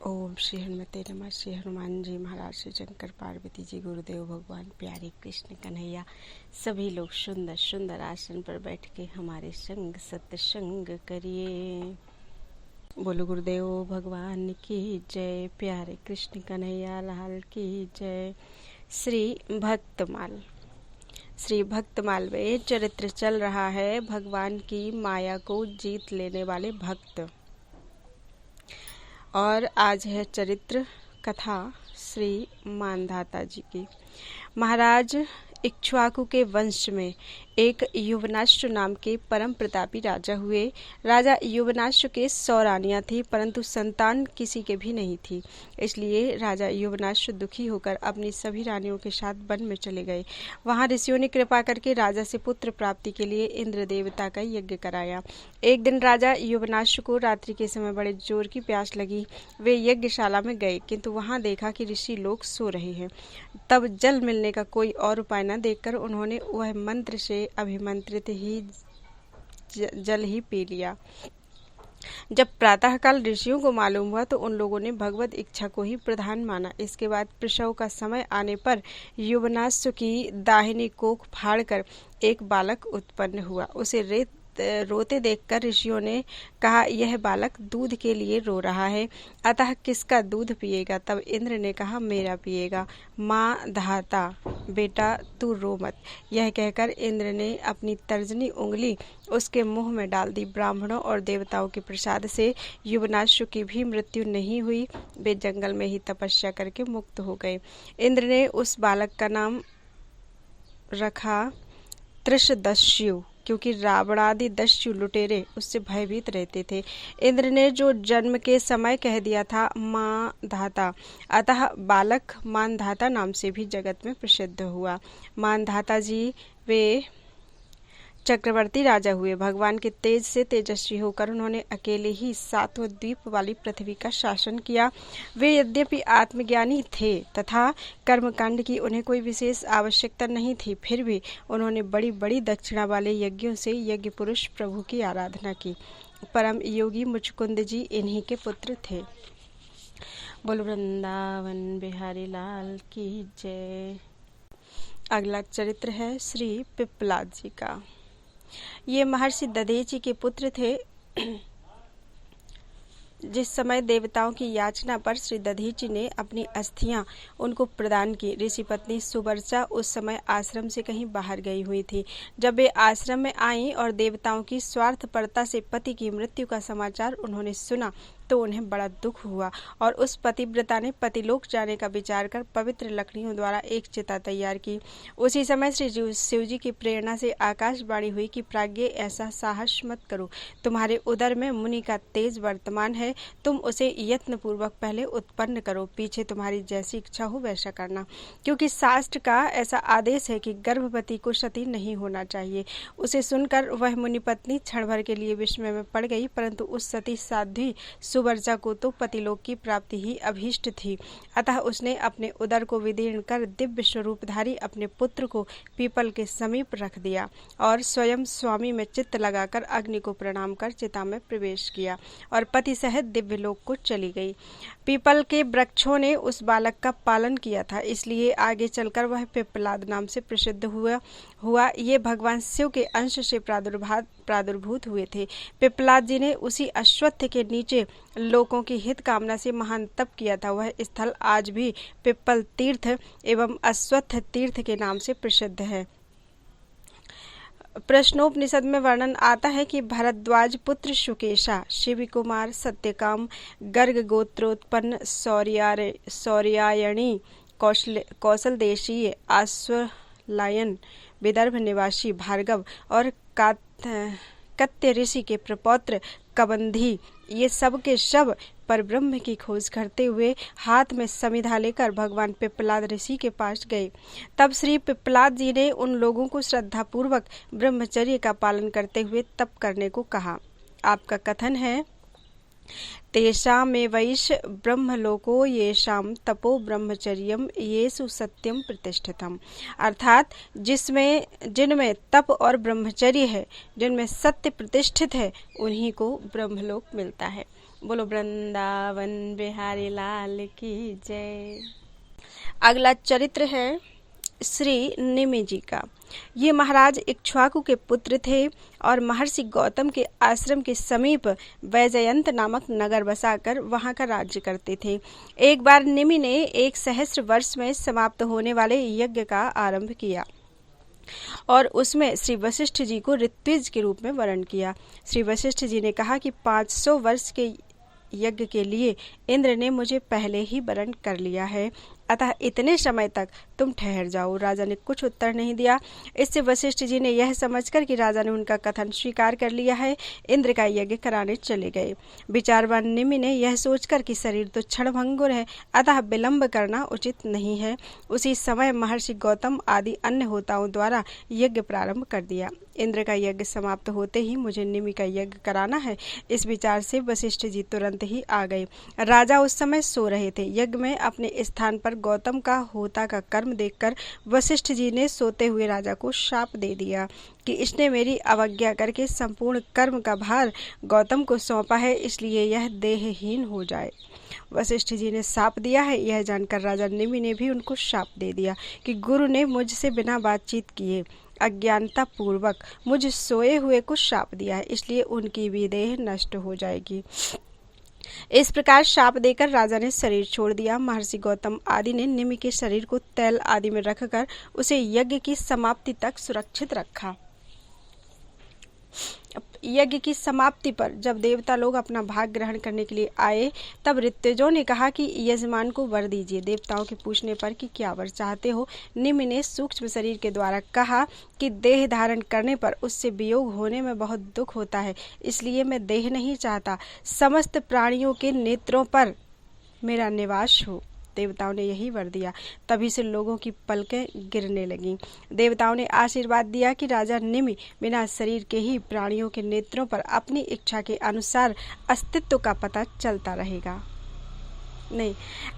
ओम श्री हनुमते नमः। श्री हनुमान जी महाराज, श्री शंकर पार्वती जी, गुरुदेव भगवान, प्यारे कृष्ण कन्हैया, सभी लोग सुंदर सुंदर आसन पर बैठ के हमारे संग सत्संग करिए। बोलो गुरुदेव भगवान की जय, प्यारे कृष्ण कन्हैया लाल की जय। श्री भक्तमाल में चरित्र चल रहा है भगवान की माया को जीत लेने वाले भक्त, और आज है चरित्र कथा श्री मानधाता जी की। महाराज इक्ष्वाकु के वंश में एक युवनाश्व नाम के परम प्रतापी राजा हुए। राजा युवनाश्व के 100 रानियां थी, परंतु संतान किसी के भी नहीं थी। इसलिए राजा युवनाश्व दुखी होकर अपनी सभी रानियों के साथ वन में चले गए। वहां ऋषियों ने कृपा करके राजा से पुत्र प्राप्ति के लिए इंद्र देवता का यज्ञ कराया। एक दिन राजा युवनाश्व को रात्रि के समय बड़े जोर की प्यास लगी। वे यज्ञशाला में गए, किंतु वहां देखा कि ऋषि लोग सो रहे हैं। तब जल मिलने का कोई और उपाय न देखकर उन्होंने वह मंत्र से अभिमंत्रित ही जल ही पी लिया। जब प्रातःकाल ऋषियों को मालूम हुआ तो उन लोगों ने भगवत इच्छा को ही प्रधान माना। इसके बाद प्रसव का समय आने पर युवनाश्व की दाहिनी कोख फाड़कर एक बालक उत्पन्न हुआ। उसे रोते देखकर ऋषियों ने कहा, यह बालक दूध के लिए रो रहा है, अतः किसका दूध पिएगा? तब इंद्र ने कहा, मेरा पिएगा। माँ धाता, बेटा तू रो मत। यह कहकर इंद्र ने अपनी तर्जनी उंगली उसके मुंह में डाल दी। ब्राह्मणों और देवताओं के प्रसाद से युवनाश्व की भी मृत्यु नहीं हुई। वे जंगल में ही तपस्या करके मुक्त हो गए। इंद्र ने उस बालक का नाम रखा त्रिशदस्यु, क्योंकि रावणादि दस्यु लुटेरे उससे भयभीत रहते थे। इंद्र ने जो जन्म के समय कह दिया था मानधाता, अतः बालक मानधाता नाम से भी जगत में प्रसिद्ध हुआ। मानधाता जी वे चक्रवर्ती राजा हुए। भगवान के तेज से तेजस्वी होकर उन्होंने अकेले ही 7वें द्वीप वाली पृथ्वी का शासन किया। वे यद्यपि आत्मज्ञानी थे तथा कर्मकांड की उन्हें कोई विशेष आवश्यकता नहीं थी, फिर भी उन्होंने बड़ी बड़ी दक्षिणा वाले यज्ञों से यज्ञ पुरुष प्रभु की आराधना की। परम योगी मुचकुंद जी इन्हीं के पुत्र थे। बोल वृंदावन बिहारी लाल की जय। अगला चरित्र है श्री पिप्पलाद जी का। ये महर्षि दधेची के पुत्र थे। जिस समय देवताओं की याचना पर श्री दधीची ने अपनी अस्थियां उनको प्रदान की, ऋषि पत्नी सुवर्चा उस समय आश्रम से कहीं बाहर गई हुई थी। जब वे आश्रम में आईं और देवताओं की स्वार्थपरता से पति की मृत्यु का समाचार उन्होंने सुना तो उन्हें बड़ा दुख हुआ और उस पतिव्रता ने पतिलोक जाने का विचार कर पवित्र लकड़ियों द्वारा एक चिता तैयार की। उसी समय श्री शिवजी की प्रेरणा से आकाशवाणी हुई कि प्राज्ञ, ऐसा साहस मत करो। तुम्हारे उदर में मुनि का तेज वर्तमान है, तुम उसे यत्न पूर्वक पहले उत्पन्न करो, पीछे तुम्हारी जैसी इच्छा हो वैसा करना। क्योंकि शास्त्र का ऐसा आदेश है कि गर्भवती को सती नहीं होना चाहिए। उसे सुनकर वह मुनि पत्नी क्षण भर के लिए विस्मय में पड़ गई, परंतु उस सती साध्वी सुवर्चा को तो पतिलोक की प्राप्ति ही अभीष्ट थी। अतः उसने अपने उदर को विदीर्ण कर दिव्य स्वरूपधारी अपने पुत्र को पीपल के समीप रख दिया और स्वयं स्वामी में चित्त लगाकर अग्नि को प्रणाम कर चिता में प्रवेश किया और पति सहित दिव्य लोक को चली गई। पीपल के वृक्षों ने उस बालक का पालन किया था, इसलिए आगे चलकर वह पिप्पलाद नाम से प्रसिद्ध हुआ। ये भगवान शिव के अंश से प्रादुर्भूत हुए थे। पिप्पलाद जी ने उसी अश्वत्थ के नीचे लोगों की हित कामना से महान तप किया था। वह स्थल आज भी पिप्पल तीर्थ एवं अश्वत्थ तीर्थ के नाम से प्रसिद्ध है। प्रश्नोपनिषद में वर्णन आता है कि भरद्वाज पुत्र शुकेशा, शिव कुमार, सत्यकाम, गर्ग गोत्रोत्पन्न, सौर्यायणी, कौशल देशीय, आश्वलायन, विदर्भ निवासी भार्गव और कत्य ऋषि के प्रपौत्र कबंधी, ये सब के सब परब्रह्म की खोज करते हुए हाथ में समिधा लेकर भगवान पिप्पलाद ऋषि के पास गए। तब श्री पिप्पलाद जी ने उन लोगों को श्रद्धापूर्वक ब्रह्मचर्य का पालन करते हुए तप करने को कहा। आपका कथन है, तेषामेवैष ब्रह्मलोको येषां तपो ब्रह्मचर्यम येषु सत्यम प्रतिष्ठितम। अर्थात जिनमें तप और ब्रह्मचर्य है, जिनमें सत्य प्रतिष्ठित है, उन्हीं को ब्रह्मलोक मिलता है। बोलो वृंदावन बिहारी लाल की जय। अगला चरित्र है श्री निमि जी का। ये महाराज इक्ष्वाकु के पुत्र थे और महर्षि गौतम के आश्रम के समीप वैजयंत नामक नगर बसाकर वहां का राज्य करते थे। एक बार निमि ने 1 सहस्र वर्ष में समाप्त होने वाले यज्ञ का आरंभ किया और उसमें श्री वशिष्ठ जी को ऋत्विज के रूप में वर्ण किया। श्री वशिष्ठ जी ने कहा कि 500 वर्ष के यज्ञ के लिए इंद्र ने मुझे पहले ही वर्ण कर लिया है, अतः इतने समय तक तुम ठहर जाओ। राजा ने कुछ उत्तर नहीं दिया। इससे वशिष्ठ जी ने यह समझकर कि राजा ने उनका कथन स्वीकार कर लिया है, इंद्र का यज्ञ कराने चले गए। विचारवान निमि ने यह सोचकर कि शरीर तो क्षणभंगुर है, अतः विलंब करना उचित नहीं है, उसी समय महर्षि गौतम आदि अन्य होताओं द्वारा यज्ञ प्रारंभ कर दिया। इंद्र का यज्ञ समाप्त होते ही मुझे निमि का यज्ञ कराना है। इस विचार से वशिष्ठ जी तुरंत ही आ गए। राजा उस समय सो रहे थे। यज्ञ में अपने स्थान पर गौतम का होता का कर्म देखकर वशिष्ठ जी ने सोते हुए राजा को शाप दे दिया कि इसने मेरी अवज्ञा करके संपूर्ण कर्म का भार गौतम को सौंपा है, इसलिए यह देहहीन हो जाए। वशिष्ठ जी ने शाप दिया है, यह जानकर राजा निमि ने भी उनको शाप दे दिया कि गुरु ने मुझसे बिना बातचीत किए अज्ञानता पूर्वक मुझ सोए हुए को शाप दिया है, इसलिए उनकी भी देह नष्ट हो जाएगी। इस प्रकार शाप देकर राजा ने शरीर छोड़ दिया। महर्षि गौतम आदि ने निमि के शरीर को तैल आदि में रखकर उसे यज्ञ की समाप्ति तक सुरक्षित रखा। यज्ञ की समाप्ति पर जब देवता लोग अपना भाग ग्रहण करने के लिए आए, तब ऋत्विजों ने कहा कि यजमान को वर दीजिए। देवताओं के पूछने पर कि क्या वर चाहते हो, निमि ने सूक्ष्म शरीर के द्वारा कहा कि देह धारण करने पर उससे वियोग होने में बहुत दुख होता है, इसलिए मैं देह नहीं चाहता, समस्त प्राणियों के नेत्रों पर मेरा निवास हो। देवताओं ने यही वर दिया। तभी से लोगों की पलकें गिरने लगीं। देवताओं ने आशीर्वाद दिया कि राजा निमि बिना शरीर के ही प्राणियों के नेत्रों पर अपनी इच्छा के अनुसार अस्तित्व का पता चलता रहेगा, नहीं,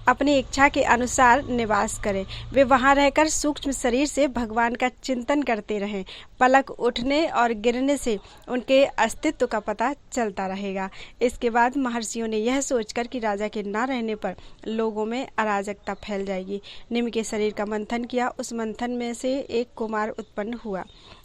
अपनी इच्छा के अनुसार निवास करें। वे वहां रहकर सूक्ष्म शरीर से भगवान का चिंतन करते रहें। पलक उठने और गिरने से उनके अस्तित्व का पता चलता रहेगा। इसके बाद महर्षियों ने यह सोचकर कि राजा के न रहने पर लोगों में अराजकता फैल जाएगी, निमि के शरीर का मंथन किया। उस मंथन में से एक कुमार उत्पन्न हुआ।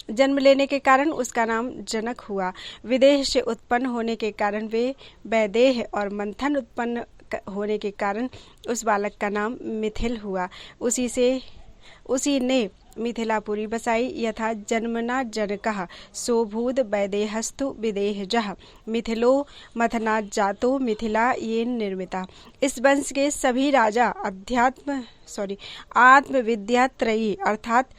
जन्म लेने के कारण उसका नाम जनक हुआ। विदेह से उत्पन्न होने के कारण वे वैदेह और मंथन उत्पन्न होने के कारण उस बालक का नाम मिथिल हुआ। उसी ने मिथिलापुरी बसाई। यथा जन्मना जनकः सोभूद वैदेहस्तु विदेहजः मिथिलो मथनात् जातो मिथिला ये निर्मिता। इस वंश के सभी राजा आत्मविद्यात्रयी अर्थात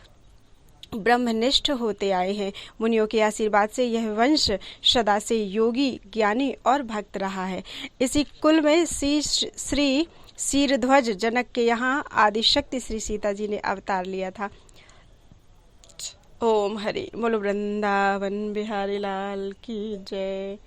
ब्रह्मनिष्ठ होते आए हैं। मुनियों के आशीर्वाद से यह वंश सदा से योगी, ज्ञानी और भक्त रहा है। इसी कुल में श्री शीरध्वज जनक के यहाँ आदिशक्ति श्री सीता जी ने अवतार लिया था। ओम हरि बोलो वृंदावन बिहारी लाल की जय।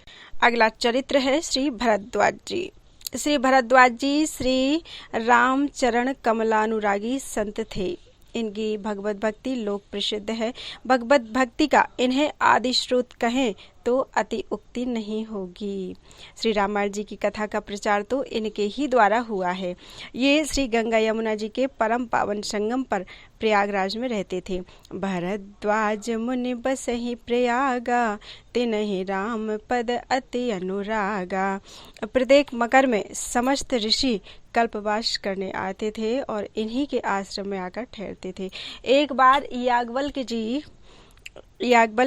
अगला चरित्र है श्री भरद्वाज जी। श्री भरद्वाज जी श्री रामचरण कमलानुरागी संत थे। इनकी भगवत भक्ति लोक प्रसिद्ध है। भगवत भक्ति का इन्हें आदि स्रोत कहें तो अति उक्ति नहीं होगी। श्री रामायण जी की कथा का प्रचार तो इनके ही द्वारा हुआ है। ये श्री गंगा यमुना जी के परम पावन संगम पर प्रयागराज में रहते थे। भरद्वाज मुनि बसहि प्रयागा, तिनहि राम पद अति अनुरागा। प्रत्येक मकर में समस्त ऋषि कल्पवास करने आते थे और इन्हीं के आश्रम में आकर ठहरते थे। एक बार याज्ञवल्क्य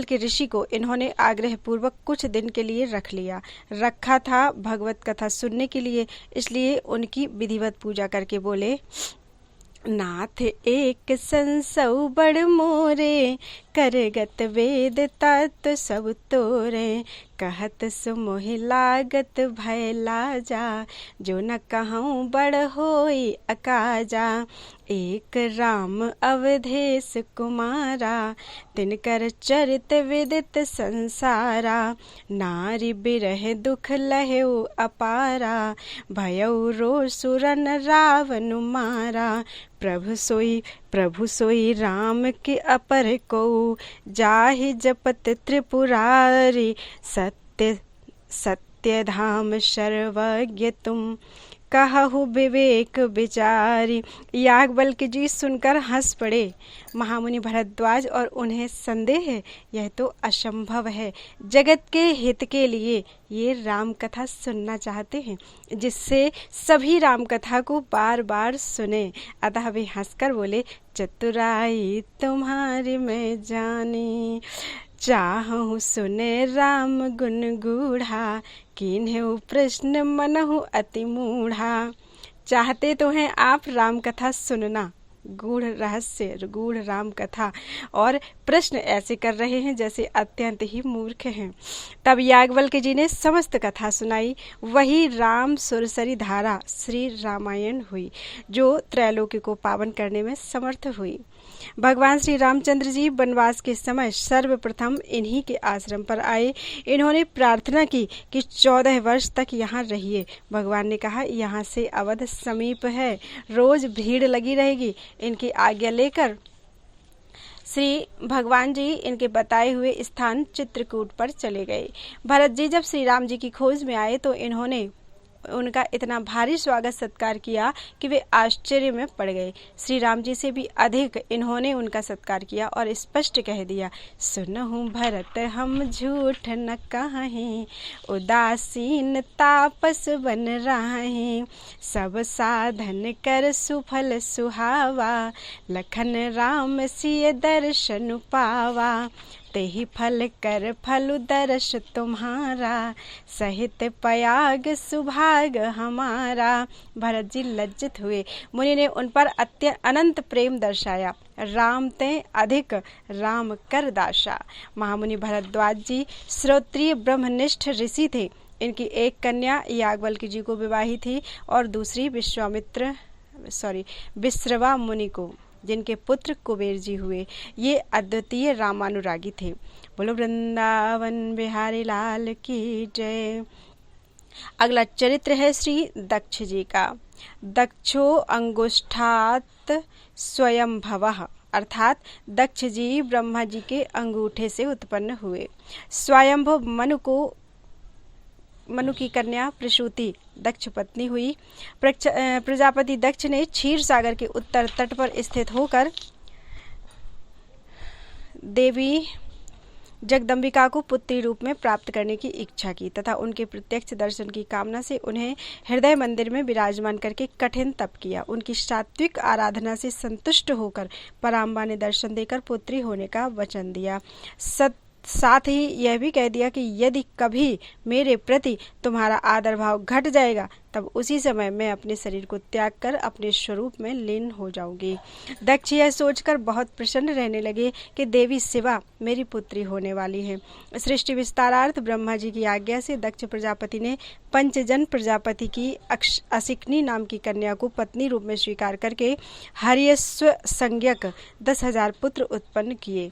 के ऋषि को इन्होंने आग्रह पूर्वक कुछ दिन के लिए रखा था भगवत कथा सुनने के लिए, इसलिए उनकी विधिवत पूजा करके बोले, नाथ एक संसौ बड़ मोरे, करगत वेद तत्व सब तोरे, कहत सुमोहि लागत भय लाजा, जो न कहूँ बड़ होई अकाजा। एक राम अवधेश कुमारा, तिनकर चरित विदित संसारा, नारी बिरह दुख लहेउ अपारा, भयउ रो सुरन रावण मारा। प्रभु सोई राम के अपर को, जाहि जपत त्रिपुरारी, सत्य सत्य धाम सर्वज्ञ तुम, कहु विवेक विचारी। याज्ञवल्क्य जी सुनकर हंस पड़े। महामुनि भरद्वाज और उन्हें संदेह है, यह तो असंभव है। जगत के हित के लिए ये राम कथा सुनना चाहते हैं, जिससे सभी राम कथा को बार बार सुने। अतः वे हंसकर बोले, चतुराई तुम्हारी मैं जानी, चाहूँ सुने राम गुण गूढ़ा, कीन्हु प्रश्न मनहु अति मूढ़ा। चाहते तो हैं आप राम कथा सुनना, गूढ़ रहस्य, गूढ़ राम कथा, और प्रश्न ऐसे कर रहे हैं जैसे अत्यंत ही मूर्ख हैं। तब याज्ञवल्क्य जी ने समस्त कथा सुनाई। वही राम सुरसरी धारा श्री रामायण हुई, जो त्रैलोक्य को पावन करने में समर्थ हुई। भगवान श्री रामचंद्र जी वनवास के समय सर्वप्रथम इन्हीं के आश्रम पर आए। इन्होंने प्रार्थना की कि 14 वर्ष तक यहाँ रहिए। भगवान ने कहा, यहाँ से अवध समीप है, रोज भीड़ लगी रहेगी। इनकी आज्ञा लेकर श्री भगवान जी इनके बताए हुए स्थान चित्रकूट पर चले गए। भरत जी जब श्री राम जी की खोज में आए तो इन्होंने उनका इतना भारी स्वागत सत्कार किया कि वे आश्चर्य में पड़ गए। श्री राम जी से भी अधिक इन्होंने उनका सत्कार किया और स्पष्ट कह दिया, सुनहु भरत हम झूठ न कहें, उदासीन तापस बन राहें, सब साधन कर सुफल सुहावा, लखन राम सिय दर्शन पावा, तेहि फल कर फल दर्श तुम्हारा, सहित पयाग सुभाग हमारा। भरत जी लज्जित हुए। मुनि ने उन पर अनंत प्रेम दर्शाया। राम ते अधिक राम कर दाशा। महामुनि भरद्वाज जी श्रोत्रिय ब्रह्मनिष्ठ ऋषि थे। इनकी एक कन्या याज्ञवल्क्य जी को विवाही थी और दूसरी विश्रवा मुनि को, जिनके पुत्र कुबेर जी हुए। ये अद्वितीय रामानुरागी थे। बोलो वृंदावन बिहारी लाल की जय। अगला चरित्र है श्री दक्ष जी का। दक्षो अंगुष्ठात स्वयंभवः, अर्थात दक्ष जी ब्रह्मा जी के अंगूठे से उत्पन्न हुए। स्वयंभव मनु की कन्या प्रसूति दक्ष पत्नी हुई। प्रजापति दक्ष ने क्षीर सागर के उत्तर तट पर स्थित होकर देवी जगदम्बिका को पुत्री रूप में प्राप्त करने की इच्छा की तथा उनके प्रत्यक्ष दर्शन की कामना से उन्हें हृदय मंदिर में विराजमान करके कठिन तप किया। उनकी सात्विक आराधना से संतुष्ट होकर पराम्बा ने दर्शन देकर पुत्री होने का वचन दिया। साथ ही यह भी कह दिया कि यदि कभी मेरे प्रति तुम्हारा आदर भाव घट जाएगा तब उसी समय मैं अपने शरीर को त्याग कर अपने स्वरूप में लीन हो जाऊंगी। दक्ष यह सोचकर बहुत प्रसन्न रहने लगे कि देवी शिवा मेरी पुत्री होने वाली है। सृष्टि विस्तारार्थ ब्रह्मा जी की आज्ञा से दक्ष प्रजापति ने पंचजन प्रजापति की असिकनी नाम की कन्या को पत्नी रूप में स्वीकार करके हर्यस्व संज्ञक 10,000 पुत्र उत्पन्न किए।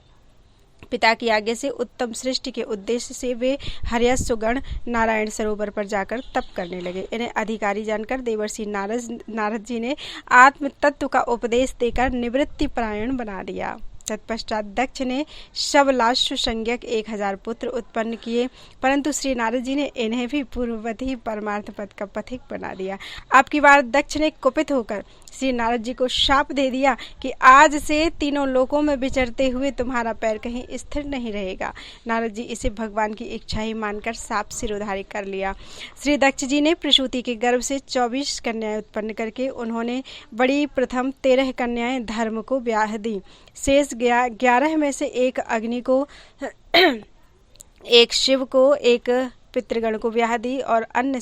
पिता की आज्ञा से उत्तम सृष्टि के उद्देश्य से वे हर्यस्वगण नारायण सरोवर पर जाकर तप करने लगे। इन्हें अधिकारी जानकर देवर्षि नारद जी ने आत्म तत्व का उपदेश देकर निवृत्ति परायण बना दिया। तत्पश्चात दक्ष ने शवलाश्व संज्ञक 1,000 पुत्र उत्पन्न किए, परंतु श्री नारद जी ने इन्हें भी पूर्ववत ही परमार्थ पद का पथिक बना दिया। अब की बार दक्ष ने कुपित होकर श्री नारद जी को शाप दे दिया कि आज से तीनों लोकों में विचरते हुए तुम्हारा पैर कहीं स्थिर नहीं रहेगा। नारद जी इसे भगवान की इच्छा ही मानकर साप सिरोधारी कर लिया। श्री दक्ष जी ने प्रसूति के गर्भ से 24 कन्याएं उत्पन्न करके उन्होंने बड़ी प्रथम 13 कन्याएं धर्म को ब्याह दी। शेष 11 में से एक अग्नि को, एक शिव को, एक पितृगण को ब्याह दी और अन्य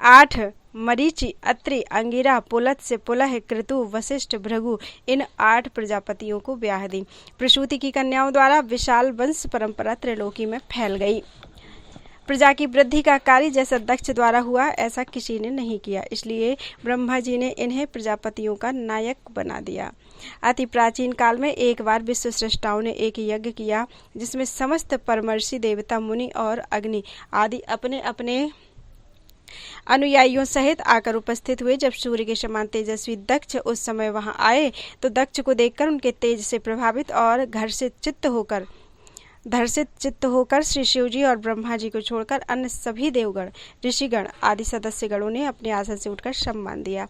8 मरीचि, अत्रि, अंगिरा, पुलत्स्य, पुलह, क्रतु, वशिष्ठ, भृगु इन 8 प्रजापतियों को ब्याह दी। प्रसूति की कन्याओं द्वारा विशाल वंश परंपरा त्रैलोकी में फैल गई। प्रजा की वृद्धि का कार्य जैसा दक्ष द्वारा हुआ ऐसा किसी ने नहीं किया, इसलिए ब्रह्मा जी ने इन्हें प्रजापतियों का नायक बना दिया। अति प्राचीन काल में एक बार विश्व सृष्टाओं ने एक यज्ञ किया जिसमें समस्त परमर्षि देवता, मुनि और अग्नि आदि अपने अपने अनुयायियों सहित आकर उपस्थित हुए। जब सूर्य के समान तेजस्वी दक्ष उस समय वहां आए तो दक्ष को देखकर उनके तेज से प्रभावित और घर से चित्त होकर धर्षित चित्त होकर श्री शिव जी और ब्रह्मा जी को छोड़कर अन्य सभी देवगण, ऋषिगण आदि सदस्यगणों ने अपने आसन से उठकर सम्मान दिया।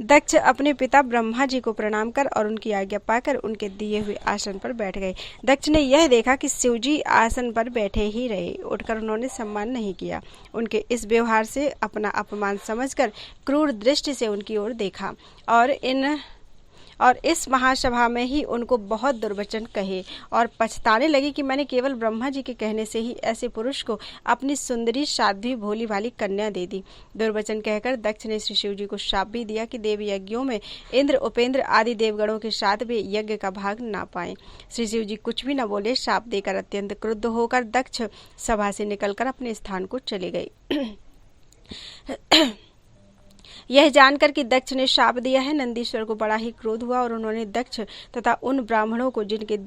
दक्ष अपने पिता ब्रह्मा जी को प्रणाम कर और उनकी आज्ञा पाकर उनके दिए हुए आसन पर बैठ गए। दक्ष ने यह देखा कि शिव जी आसन पर बैठे ही रहे, उठकर उन्होंने सम्मान नहीं किया। उनके इस व्यवहार से अपना अपमान समझकर क्रूर दृष्टि से उनकी ओर देखा और इस महासभा में ही उनको बहुत दुर्वचन कहे और पछताने लगी कि मैंने केवल ब्रह्मा जी के कहने से ही ऐसे पुरुष को अपनी सुंदरी साध्वी भोली भाली कन्या दे दी। दुर्वचन कहकर दक्ष ने श्री शिव जी को शाप भी दिया कि देव यज्ञों में इंद्र, उपेंद्र आदि देवगणों के साथ भी यज्ञ का भाग ना पाए। श्री शिव जी कुछ भी न बोले। शाप देकर अत्यंत क्रुद्ध होकर दक्ष सभा से निकलकर अपने स्थान को चले गए। यह जानकर कि दक्ष ने शाप दिया है, नंदीश्वर को बड़ा ही क्रोध हुआ और उन्होंने दक्ष तथा उन ब्राह्मणों को जिन्होंने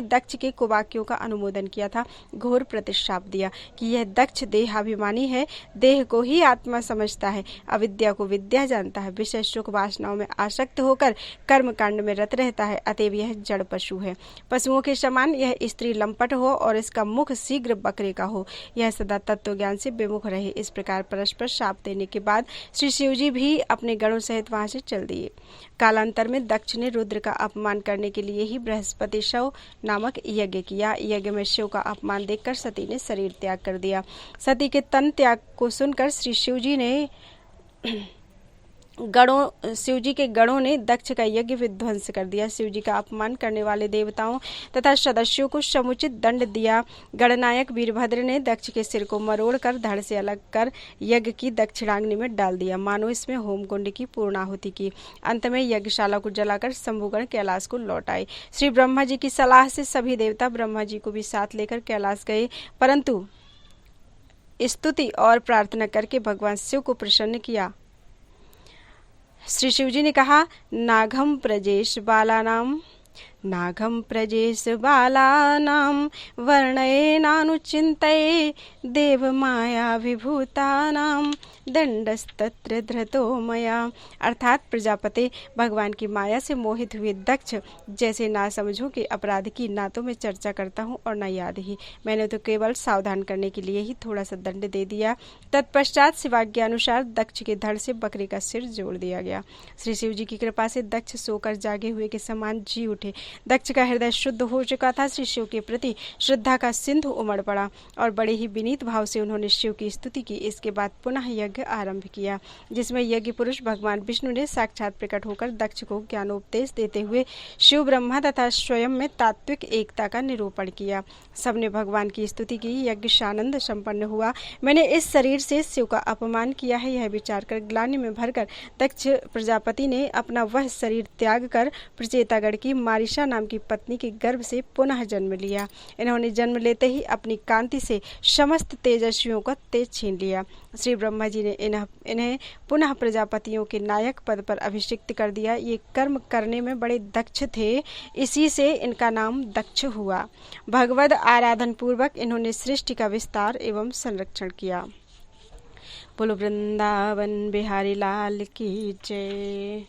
दक्ष के कुवाक्यों का अनुमोदन किया था, घोर प्रतिशाप दिया कि यह दक्ष देहाभिमानी है, देह को ही आत्मा समझता है, अविद्या को विद्या जानता है, विषय सुख वासनाओं में आसक्त होकर कर्म कांड में रत रहता है, अतएव यह जड़ पशु है। पशुओं के समान यह स्त्री लंपट हो और इसका मुख शीघ्र बकरे का हो, यह सदा तत्व ज्ञान से विमुख रहे। इस प्रकार परस्पर शाप देने के बाद श्री शिव जी भी अपने गणों सहित वहां से चल दिए। कालांतर में दक्ष ने रुद्र का अपमान करने के लिए ही बृहस्पति शव नामक यज्ञ किया। यज्ञ में शिव का अपमान देखकर सती ने शरीर त्याग कर दिया। सती के तन त्याग को सुनकर श्री शिव जी के गणों ने दक्ष का यज्ञ विध्वंस कर दिया। शिव जी का अपमान करने वाले देवताओं तथा सदस्यों को समुचित दंड दिया। गणनायक वीरभद्र ने दक्ष के सिर को मरोड़कर धड़ से अलग कर यज्ञ की दक्षिणाग्नि में डाल दिया, मानो इसमें होम कुंड की पूर्णाहुति की। अंत में यज्ञशाला को जलाकर शंभुगण कैलाश को लौट आए। श्री ब्रह्मा जी की सलाह से सभी देवता ब्रह्मा जी को भी साथ लेकर कैलाश गए, परंतु स्तुति और प्रार्थना करके भगवान शिव को प्रसन्न किया। श्री शिव जी ने कहा, नाघम प्रजेश बालानां वर्णयेनानुचिन्तये देव माया विभूतानां दंडस्तत्र धृतो मया। अर्थात प्रजापति भगवान की माया से मोहित हुए दक्ष जैसे ना समझो कि अपराध की ना तो मैं चर्चा करता हूँ और न याद ही, मैंने तो केवल सावधान करने के लिए ही थोड़ा सा दंड दे दिया। तत्पश्चात शिवाज्ञानुसार दक्ष के धड़ से बकरी का सिर जोड़ दिया गया। श्री शिव जी की कृपा से दक्ष सोकर जागे हुए के समान जी उठे। दक्ष का हृदय शुद्ध हो चुका था। श्री शिव के प्रति श्रद्धा का सिंधु उमड़ पड़ा और बड़े ही विनीत भाव से उन्होंने शिव की स्तुति की। इसके बाद पुनः यज्ञ आरंभ किया, जिसमें यज्ञ पुरुष भगवान विष्णु ने साक्षात प्रकट होकर दक्ष को ज्ञानोपदेश देते हुए शिव, ब्रह्मा तथा स्वयं में तात्विक एकता का निरूपण किया। सबने भगवान की स्तुति की। यज्ञ सानंद संपन्न हुआ। मैंने इस शरीर से शिव का अपमान किया है, यह विचार कर ग्लानि में भरकर दक्ष प्रजापति ने अपना वह शरीर त्याग कर प्रचेतागढ़ की मारिशा नाम की पत्नी के गर्भ से पुनः जन्म लिया। इन्होंने जन्म लेते ही अपनी कांति से समस्त तेजस्वियों का तेज छीन लिया। श्री ब्रह्मा जी ने इन्हें पुनः प्रजापतियों के नायक पद पर अभिषिक्त कर दिया। ये कर्म करने में बड़े दक्ष थे, इसी से इनका नाम दक्ष हुआ। भगवद आराधन पूर्वक इन्होंने सृष्टि का विस्तार एवं संरक्षण किया। बोलो वृंदावन बिहारी लाल की जय।